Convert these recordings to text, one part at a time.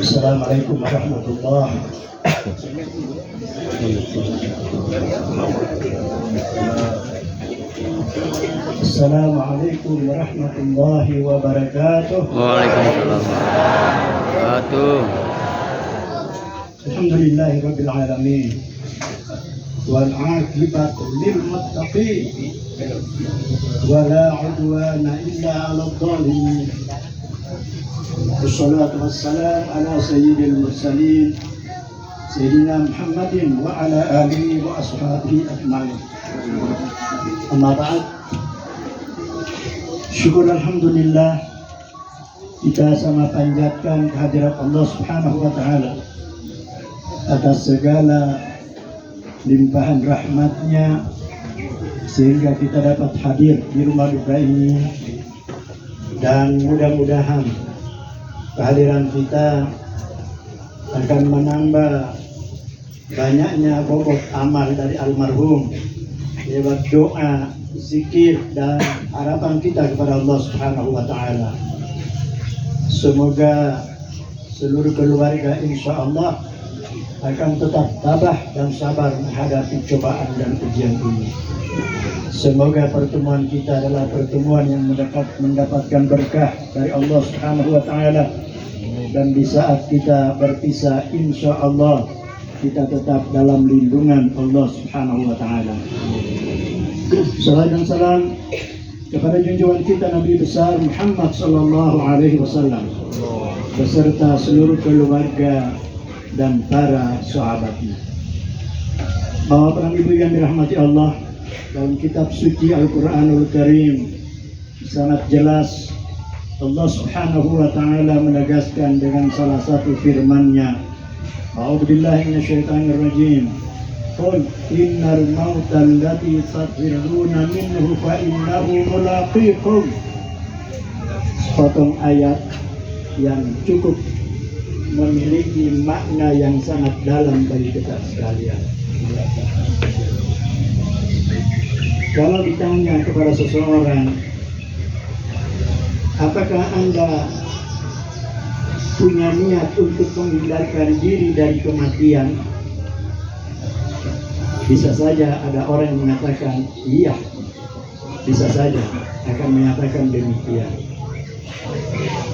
Assalamualaikum warahmatullahi Assalamualaikum warahmatullahi wabarakatuh. Waalaikumsalam wabarakatuh. Alhamdulillahi rabbil alamin. Wal 'aqibatu lil muttaqin. Wa la 'udwana illa 'alal zalimin. Wassalatu wassalamu ala sayyidil mursalin Sayyidina Muhammadin wa ala alihi wa ashabihi ajma'in. Amma ba'd. Syukur alhamdulillah kita sama panjatkan kehadirat Allah Subhanahu wa taala atas segala limpahan rahmatnya sehingga kita dapat hadir di rumah duka ini, dan mudah-mudahan kehadiran kita akan menambah banyaknya bobot amal dari almarhum lewat doa, zikir, dan harapan kita kepada Allah Subhanahu wa taala. Semoga seluruh keluarga insya Allah akan tetap tabah dan sabar menghadapi cobaan dan ujian ini. Semoga pertemuan kita adalah pertemuan yang mendapatkan berkah dari Allah Subhanahu wa taala, dan di saat kita berpisah insya Allah kita tetap dalam lindungan Allah Subhanahu wa taala. Salam dan salam kepada junjungan kita Nabi besar Muhammad sallallahu alaihi wasallam beserta seluruh keluarga dan para sahabatnya. Bapak dan Ibu yang dirahmati Allah, dalam kitab suci Al-Qur'anul Karim sangat jelas Allah Subhanahu wa taala menegaskan dengan salah satu firman-Nya, A'udzubillahi minasyaitonir rajim. Qul innal mauta allati tafirruna minhu fa innahu mulaqikum. Sepotong ayat yang cukup memiliki makna yang sangat dalam bagi kita sekalian. Kalau ditanya kepada seseorang, apakah Anda punya niat untuk menghindarkan diri dari kematian? Bisa saja ada orang yang mengatakan iya, bisa saja akan mengatakan demikian.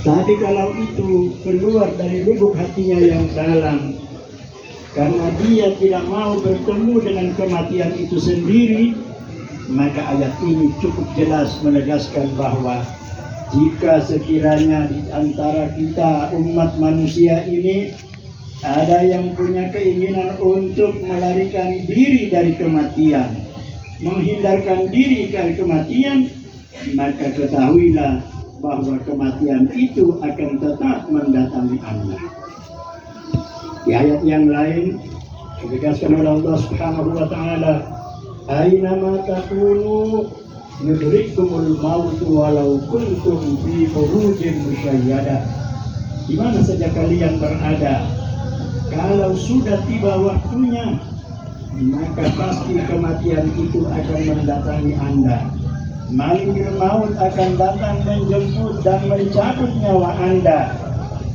Tapi kalau itu keluar dari lubuk hatinya yang dalam, karena dia tidak mau bertemu dengan kematian itu sendiri, maka ayat ini cukup jelas menegaskan bahwa jika sekiranya di antara kita umat manusia ini ada yang punya keinginan untuk melarikan diri dari kematian, menghindarkan diri dari kematian, maka ketahuilah bahwa kematian itu akan tetap mendatangi Anda. Di ayat yang lain ditegaskan oleh Allah Subhanahu wa taala, "Aina ma takunu yudrikumul maut walau kuntum fi burujin musyayyadah." Di mana saja kalian berada, kalau sudah tiba waktunya, maka pasti kematian itu akan mendatangi Anda. Malaikat maut akan datang menjemput dan mencabut nyawa Anda,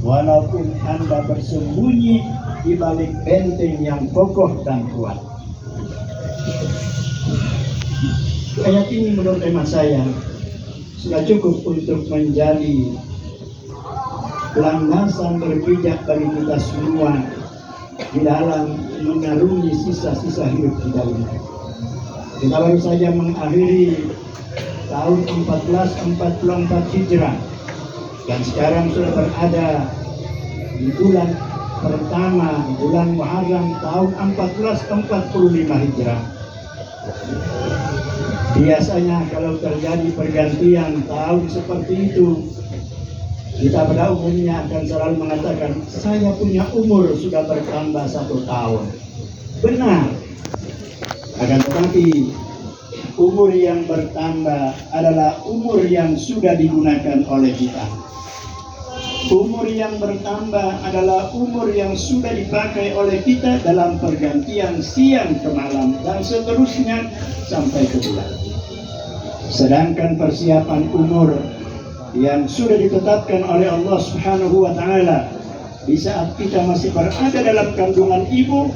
walaupun Anda bersembunyi di balik benteng yang kokoh dan kuat. Ayat ini menurut hemat saya sudah cukup untuk menjadi landasan berpijak bagi kita semua di dalam mengarungi sisa-sisa hidup kita ini. Kita baru saja mengakhiri tahun 1444 Hijrah, dan sekarang sudah berada di bulan pertama, bulan Muharram tahun 1445 Hijrah. Biasanya kalau terjadi pergantian tahun seperti itu, kita pada umumnya akan selalu mengatakan, saya punya umur sudah bertambah 1 tahun. Benar. Akan tetapi umur yang bertambah adalah umur yang sudah digunakan oleh kita. Umur yang bertambah adalah umur yang sudah dipakai oleh kita dalam pergantian siang ke malam dan seterusnya sampai ke bulan. Sedangkan persiapan umur yang sudah ditetapkan oleh Allah Subhanahu wa taala di saat kita masih berada dalam kandungan ibu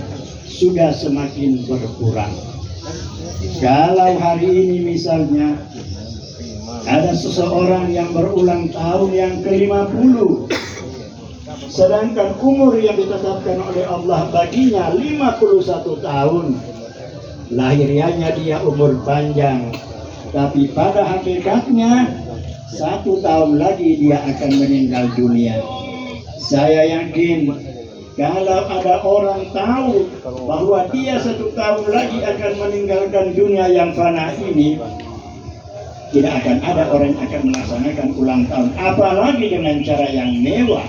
sudah semakin berkurang. Kalau hari ini misalnya ada seseorang yang berulang tahun yang ke-50, sedangkan umur yang ditetapkan oleh Allah baginya 51 tahun, lahirianya dia umur panjang, tapi pada hakikatnya 1 tahun lagi dia akan meninggal dunia. Saya yakin kalau ada orang tahu bahwa dia 1 tahun lagi akan meninggalkan dunia yang fana ini, tidak akan ada orang yang akan melaksanakan ulang tahun, apalagi dengan cara yang mewah.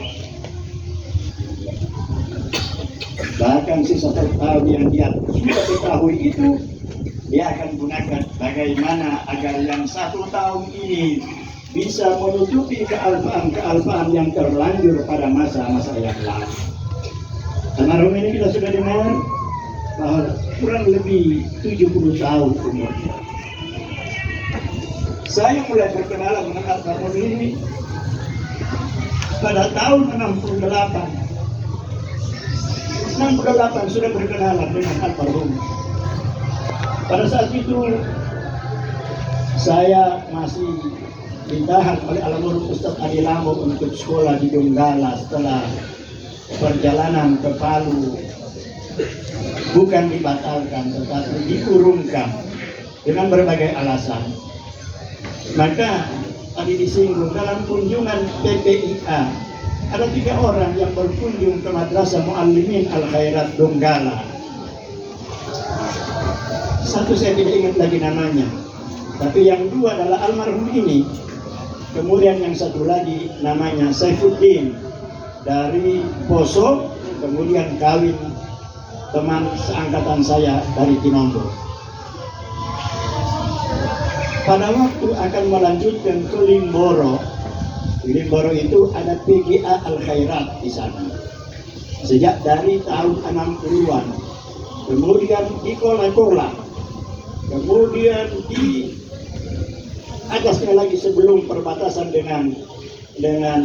Bahkan sisa 1 tahun yang dia sudah ketahui itu, dia akan gunakan bagaimana agar yang 1 tahun ini bisa menutupi kealpaan yang terlanjur pada masa-masa yang lalu. Almarhum ini kita sudah dengar bahwa kurang lebih 70 tahun umurnya. Saya mulai berkenalan dengan almarhum ini pada tahun 68 sudah berkenalan dengan almarhum. Pada saat itu saya masih ditahan oleh almarhum Ustaz Adi Lambo untuk sekolah di Donggala setelah perjalanan ke Palu bukan dibatalkan tetapi diurungkan dengan berbagai alasan. Maka tadi disinggung dalam kunjungan PPIA ada 3 orang yang berkunjung ke Madrasah Muallimin Al-Khairat Donggala. Satu saya tidak ingat lagi namanya, tapi yang 2 adalah almarhum ini. Kemudian yang satu lagi namanya Saifuddin dari Poso, kemudian kawin teman seangkatan saya dari Tinombo. Pada waktu akan melanjutkan ke Limboro, di Limboro itu ada PGA Al-Khairat di sana. Sejak dari tahun 60-an, kemudian di Kola-Kola, kemudian di atasnya lagi sebelum perbatasan dengan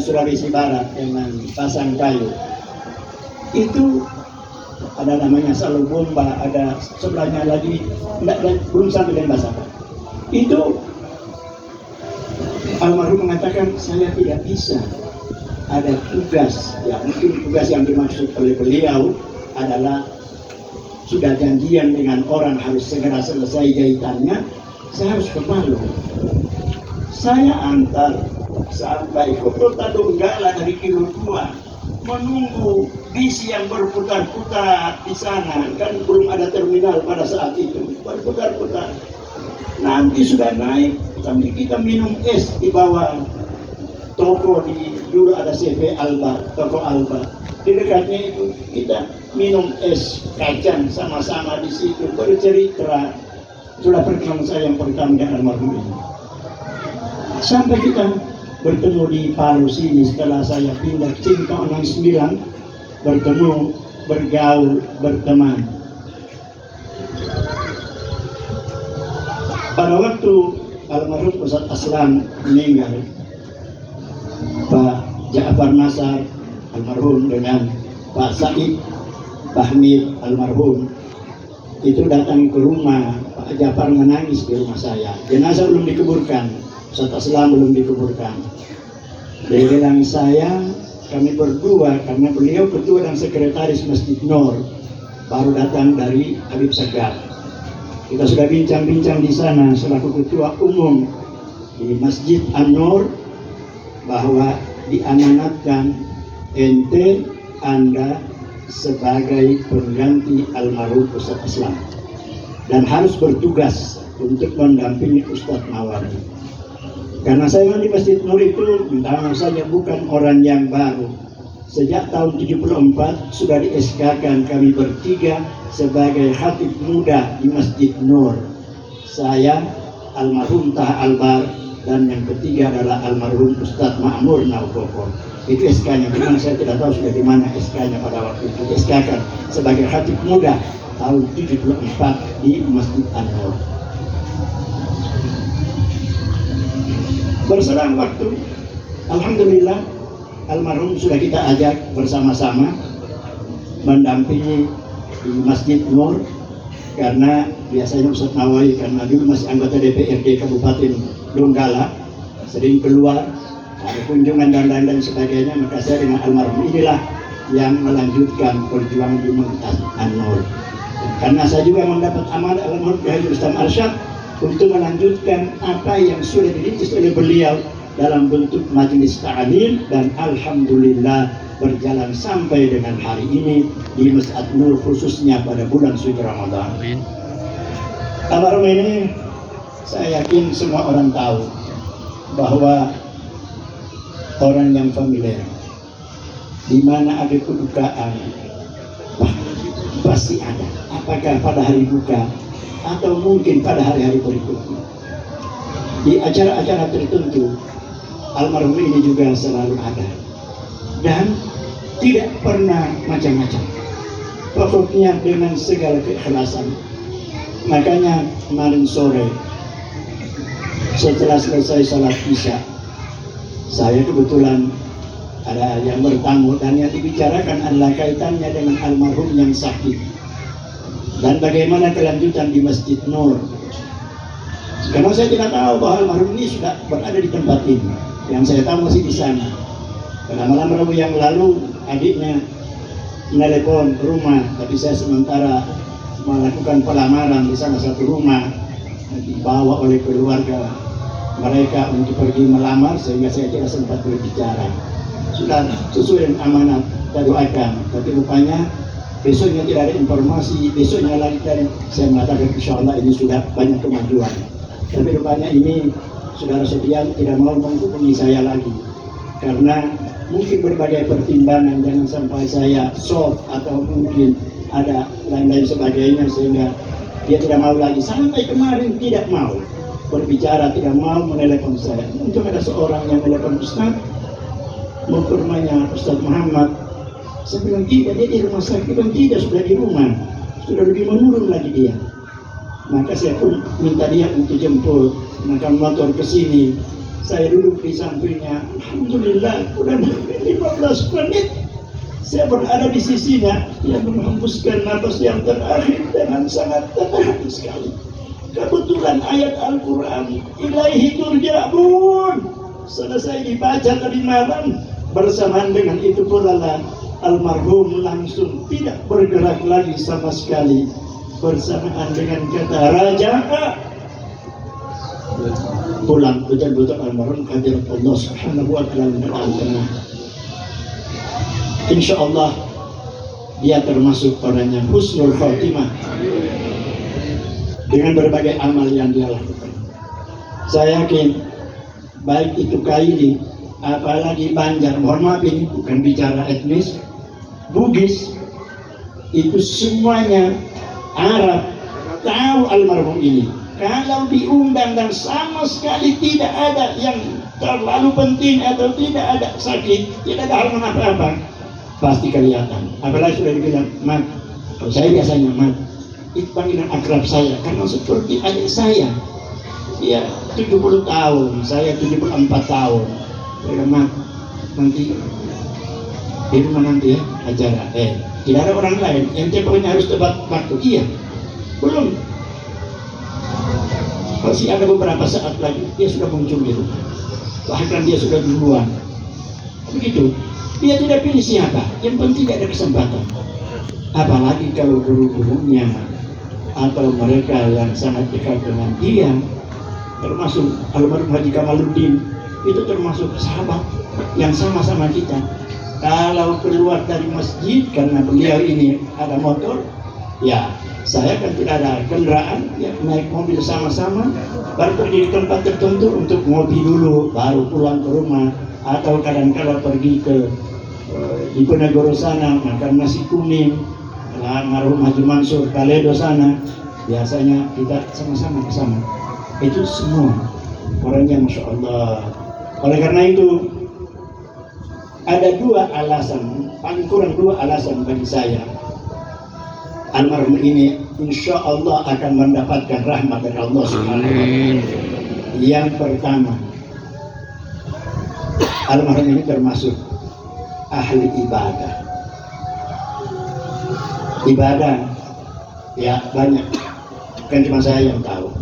Sulawesi Barat dengan Pasangkayu itu ada namanya Salubomba, ada sebelahnya lagi belum sampai dengan Basaka. Itu almarhum mengatakan saya tidak bisa, ada tugas, ya mungkin tugas yang dimaksud oleh beliau adalah sudah janjian dengan orang harus segera selesai jahitannya, saya harus ke Palu. Saya antar sampai ke Kota Donggala dari Kilo 2, menunggu bis yang berputar-putar di sana, kan belum ada terminal pada saat itu, berputar-putar. Nanti sudah naik, sambil kita minum es di bawah toko dulu ada CV Alba, toko Alba. Di dekatnya itu kita minum es kacang sama-sama di situ bercerita. Itulah pertemuan saya yang pertama dengan almarhum ini. Sampai kita bertemu di Palu sini setelah saya pindah ke Cingkong 69, bertemu, bergaul, berteman. Pada waktu almarhum Ustaz Aslam meninggal, Pak Ja'far Nasar almarhum dengan Pak Said Bahmid almarhum itu datang ke rumah. Pak Ja'far menangis di rumah saya. Jenazah belum dikuburkan, Ustaz Aslam belum dikuburkan. Dia bilang kami berdua, karena beliau ketua dan sekretaris Masjid Nur, baru datang dari Habib Segar. Kita sudah bincang-bincang di sana selaku ketua umum di Masjid An-Nur bahwa diamanatkan Anda sebagai pengganti almarhum Ustaz Aslam dan harus bertugas untuk mendampingi Ustaz Mawardi. Karena saya di Masjid Nur itu memang saja bukan orang yang baru. Sejak tahun 74 sudah di-SK-kan kami bertiga sebagai khatib muda di Masjid Nur. Saya, almarhum Taha Albar, dan yang ketiga adalah almarhum Ustadz Ma'mur Naukoko. Itu SK-nya, memang saya tidak tahu sudah di mana SK-nya pada waktu itu. SK-kan sebagai khatib muda tahun 74 di Masjid An-Nur. Berselang waktu, alhamdulillah almarhum sudah kita ajak bersama-sama mendampingi di Masjid Nur, karena biasanya Ustaz Nawawi karena dulu masih anggota DPRD Kabupaten Donggala, sering keluar ada kunjungan dan lain-lain sebagainya, maka saya dengan almarhum inilah yang melanjutkan perjuangan di Masjid An-Nur. Karena saya juga mendapat amanah almarhum Kiai Rustam Arsyad untuk melanjutkan apa yang sudah dirintis oleh beliau dalam bentuk majelis ta'lim, dan alhamdulillah berjalan sampai dengan hari ini di Masjid Nur, khususnya pada bulan suci Ramadan. Almarhum ini saya yakin semua orang tahu bahwa orang yang familiar, di mana ada kedukaan pasti ada, apakah pada hari duka atau mungkin pada hari-hari berikutnya. Di acara-acara tertentu almarhum ini juga selalu ada dan tidak pernah macam-macam, pokoknya dengan segala keikhlasan. Makanya kemarin sore setelah selesai salat isya, saya kebetulan ada yang bertamu dan yang dibicarakan adalah kaitannya dengan almarhum yang sakit dan bagaimana kelanjutan di Masjid Nur. Karena saya tidak tahu bahwa almarhum ini sudah berada di tempat ini, yang saya tahu masih di sana. Pada malam Rabu yang lalu adiknya menelepon ke rumah, tapi saya sementara melakukan pelamaran di salah satu rumah, dibawa oleh keluarga mereka untuk pergi melamar, sehingga saya tidak sempat berbicara. Sudah sesuai dengan amanat kita doakan, tapi rupanya besoknya tidak ada informasi. Besoknya lagi tadi saya mengatakan insya Allah ini sudah banyak kemajuan, tapi rupanya ini saudara Sedian tidak mau menghubungi saya lagi karena mungkin berbagai pertimbangan, jangan sampai saya soft atau mungkin ada lain-lain sebagainya, sehingga dia tidak mau lagi. Sampai kemarin tidak mau berbicara, tidak mau menelepon saya. Untuk ada seorang yang menelepon Ustaz, mau ke rumahnya Ustaz Muhammad. Saya bilang tidak, dia di rumah sakit. Bilang tidak, sudah di rumah, sudah lebih menurun lagi dia. Maka saya pun minta dia untuk jemput, maka motor ke sini. Saya duduk di sampingnya. Alhamdulillah, sudah 15 menit saya berada di sisinya. Dia menghembuskan nafas yang terakhir dengan sangat tenang sekali. Kebetulan ayat Al-Quran ilaihi turja'un selesai dibaca tadi malam, bersamaan dengan itu pula almarhum langsung tidak bergerak lagi sama sekali, bersamaan dengan kata raja'a pulang. Betul-betul almarhum hadirat Allah Subhanahu wa ta'ala dalam tenang. Insya Allah dia termasuk orang yang husnul khatimah dengan berbagai amal yang dia lakukan. Saya yakin baik itu Kaili, apalagi Banjar, mohon maaf ini bukan bicara etnis, Bugis, itu semuanya Arab tahu almarhum ini. Kalau diundang dan sama sekali tidak ada yang terlalu penting atau tidak ada sakit, tidak ada hal apa-apa, pasti kelihatan. Apalagi sudah dibilang Mat, kalau saya biasanya Mat, itu panggilan akrab saya karena seperti adik saya. Dia 70 tahun, saya 74 tahun. Saya Mat, nanti di rumah nanti ya acara. Tidak ada orang lain, yang pokoknya harus tepat waktu. Iya, belum. Masih ada beberapa saat lagi dia sudah muncul di rumah. Bahkan dia sudah duluan. Begitu. Dia tidak pilih siapa, yang penting ada kesempatan. Apalagi kalau guru-gurunya atau mereka yang sangat dekat dengan dia, termasuk almarhum Haji Kamaluddin, itu termasuk sahabat yang sama-sama kita. Kalau keluar dari masjid karena beliau ini ada motor, ya saya kan tidak ada kendaraan, ya naik mobil sama-sama, baru pergi di tempat tertentu untuk ngopi dulu, baru pulang ke rumah. Atau kadang-kadang pergi ke Diponegoro sana, makan nasi kuning, almarhum Haji Mansur Kaledo sana, biasanya kita sama-sama ke sana. Itu semua orangnya Masya Allah. Oleh karena itu ada dua alasan, paling kurang dua alasan bagi saya. Almarhum ini insya Allah akan mendapatkan rahmat dari Allah Subhanahu wa ta'ala. Yang pertama, almarhum ini termasuk ahli ibadah. Ibadah ya banyak, bukan cuma saya yang tahu.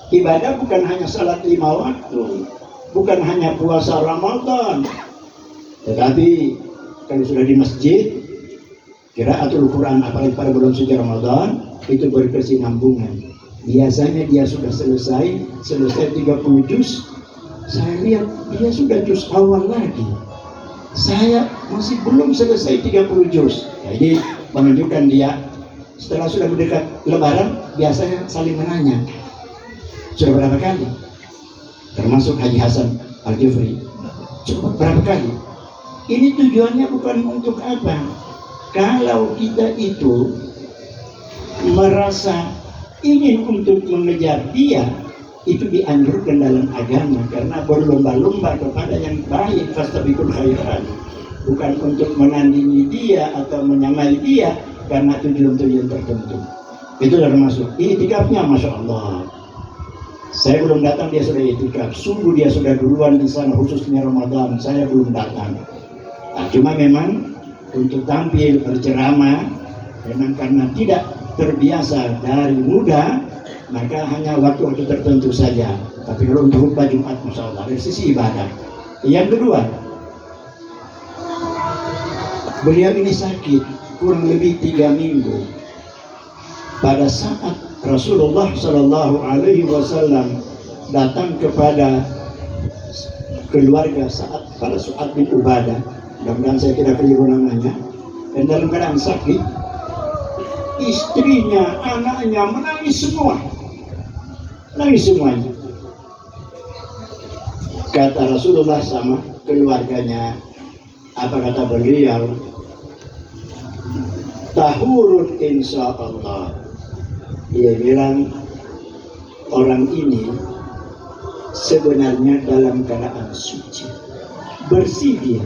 Ibadah bukan hanya salat 5 waktu, bukan hanya puasa Ramadan, tetapi kalau sudah di masjid, qiraatul Quran apalagi pada bulan suci Ramadan itu berkesinambungan. Biasanya dia sudah selesai 30 juz, saya lihat dia sudah juz awal lagi. Saya masih belum selesai 30 juz. Jadi menunjukkan dia setelah sudah mendekat Lebaran biasanya saling menanya, sudah berapa kali? Termasuk Haji Hasan Al-Jufri, coba berapa kali? Ini tujuannya bukan untuk apa? Kalau kita itu merasa ingin untuk mengejar dia, itu dianjurkan dalam agama, karena berlomba-lomba kepada yang baik, fastabiqul khairat, bukan untuk menandingi dia atau menyamai dia karena tujuan-tujuan tertentu. Itu termasuk iktikafnya, masya Allah. Saya belum datang, dia sudah iktikaf. Sungguh dia sudah duluan di sana, khususnya Ramadan. Saya belum datang. Nah, cuma memang untuk tampil berceramah, memang karena tidak terbiasa dari muda, maka hanya waktu-waktu tertentu saja. Tapi kalau untuk khutbah Jumat, masya Allah, dari sisi ibadah. Yang kedua, beliau ini sakit kurang lebih 3 minggu. Pada saat Rasulullah Shallallahu Alaihi Wasallam datang kepada keluarga pada Sa'ad bin Ubadah, mudah-mudahan saya tidak keliru namanya, dan dalam keadaan sakit, istrinya, anaknya menangis semua, nangis semuanya. Kata Rasulullah sama keluarganya, apa kata beliau? Tahurun insya Allah. Dia bilang orang ini sebenarnya dalam keadaan suci, bersih dia,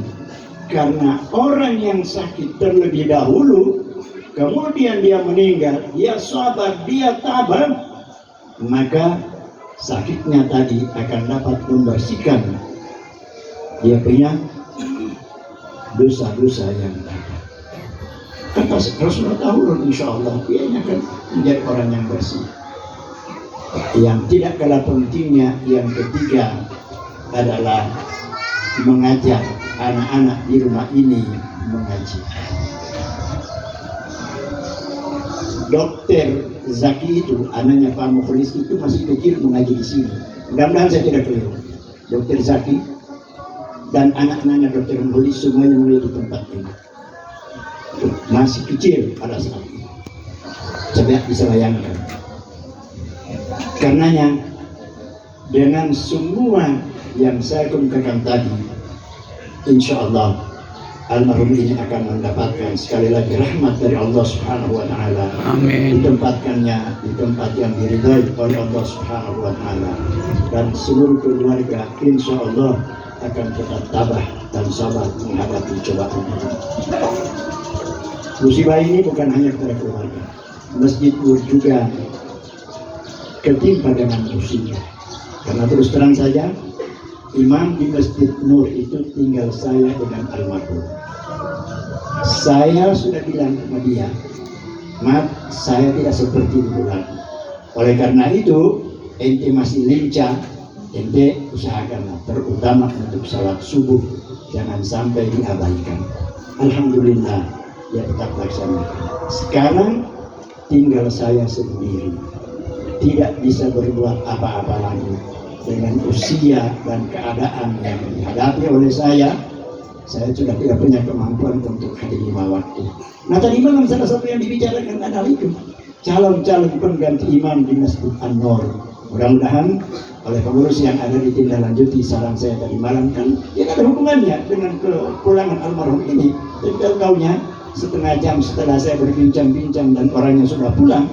karena orang yang sakit terlebih dahulu, kemudian dia meninggal, dia sabar, dia tabah, maka sakitnya tadi akan dapat membersihkan dia punya dosa-dosa yang ada. Kata Rasulullah tahun, insya Allah dia akan menjadi orang yang bersih. Yang tidak kalah pentingnya, yang ketiga adalah mengajar anak-anak di rumah ini mengaji. Dokter Zaki itu, anaknya Pak Mukhlis itu masih kecil mengaji di sini. Mudah-mudahan saya tidak keliru. Dokter Zaki dan anak-anaknya Dokter Mukhlis semuanya mulai di tempat ini. Masih kecil pada saat itu. Coba bisa bayangkan. Karenanya dengan semua yang saya kemukakan tadi, insya Allah almarhum ini akan mendapatkan sekali lagi rahmat dari Allah Subhanahu wa Ta'ala. Amin. Ditempatkannya di tempat yang diridhai oleh Allah Subhanahu wa Ta'ala, dan seluruh keluarga insya Allah akan tetap tabah dan sabar menghadapi cobaan ini. Musibah ini bukan hanya kepada keluarga, masjid juga ketimpa dengan musibah. Karena terus terang saja, imam di Masjid Nur itu tinggal saya dengan almarhum. Saya sudah bilang sama dia, maaf, saya tidak seperti dulu lagi. Oleh karena itu, ente masih lincah, ente usahakanlah, terutama untuk salat subuh, jangan sampai diabaikan. Alhamdulillah, ya tetap laksanakan. Sekarang tinggal saya sendiri, tidak bisa berbuat apa-apa lagi. Dengan usia dan keadaan yang dihadapi oleh saya sudah tidak punya kemampuan untuk hadir 5 waktu. Nah, tadi malam salah satu yang dibicarakan adalah itu, calon-calon pengganti imam di Masjid An-Nur. Mudah-mudahan oleh pengurus yang ada ditindaklanjuti saran saya tadi malam, kan ya ada hubungannya dengan kepulangan almarhum ini. Jadi tahu-taunya setengah jam setelah saya berbincang-bincang dan orangnya sudah pulang,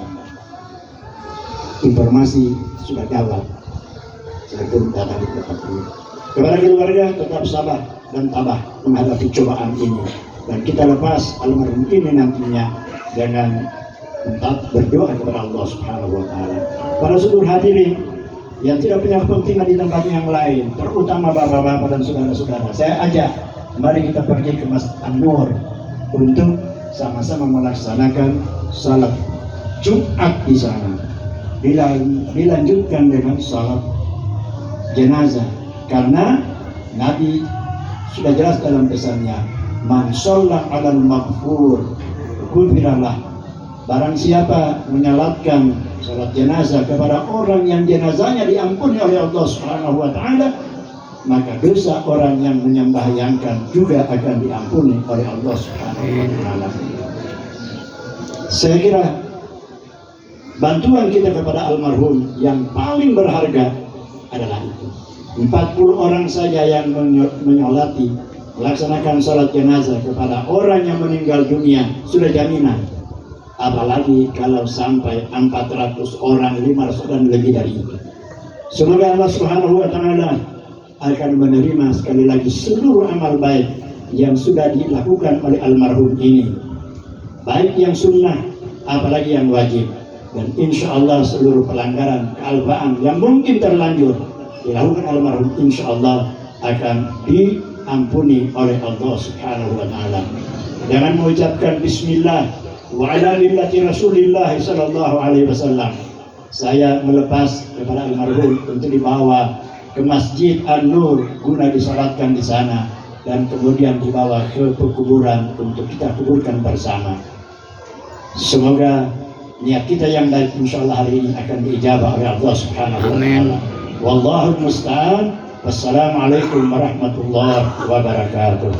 informasi sudah gawat. Saya pun datang di tempat ini. Kepada keluarga tetap sabar dan tabah menghadapi cobaan ini, dan kita lepas almarhum ini nantinya dengan tetap berdoa kepada Allah Subhanahu wa Ta'ala. Para seluruh hadirin yang tidak punya kepentingan di tempat yang lain, terutama bapak-bapak dan saudara-saudara, saya ajak, mari kita pergi ke Masjid An-Nur untuk sama-sama melaksanakan salat Jumat di sana. Dilanjutkan dengan salat jenazah, karena Nabi sudah jelas dalam pesannya, man shalla 'alal maghfur ghufiralah. Barang siapa menyalatkan salat jenazah kepada orang yang jenazahnya diampuni oleh Allah Subhanahu wa taala, maka dosa orang yang menyembahyangkan juga akan diampuni oleh Allah Subhanahu wa taala. Saya kira bantuan kita kepada almarhum yang paling berharga adalah itu. 40 orang saja yang menyolati, melaksanakan salat jenazah kepada orang yang meninggal dunia sudah jaminan. Apalagi kalau sampai 400 orang, 500 dan lebih dari itu. Semoga Allah Subhanahu wa taala akan menerima sekali lagi seluruh amal baik yang sudah dilakukan oleh almarhum ini, baik yang sunnah apalagi yang wajib. Dan insya Allah seluruh pelanggaran kealpaan yang mungkin terlanjur dilakukan almarhum insya Allah akan diampuni oleh Allah Subhanahu wa taala. Dengan mengucapkan bismillah wa ala millati Rasulillah sallallahu alaihi wasallam, saya melepas kepada almarhum untuk dibawa ke Masjid An-Nur guna disalatkan di sana, dan kemudian dibawa ke pekuburan untuk kita kuburkan bersama. Semoga niat kita yang baik insyaallah hari ini akan diijabah oleh Allah Subhanahu wa taala. Wallahu musta'an. Wassalamualaikum warahmatullahi wabarakatuh.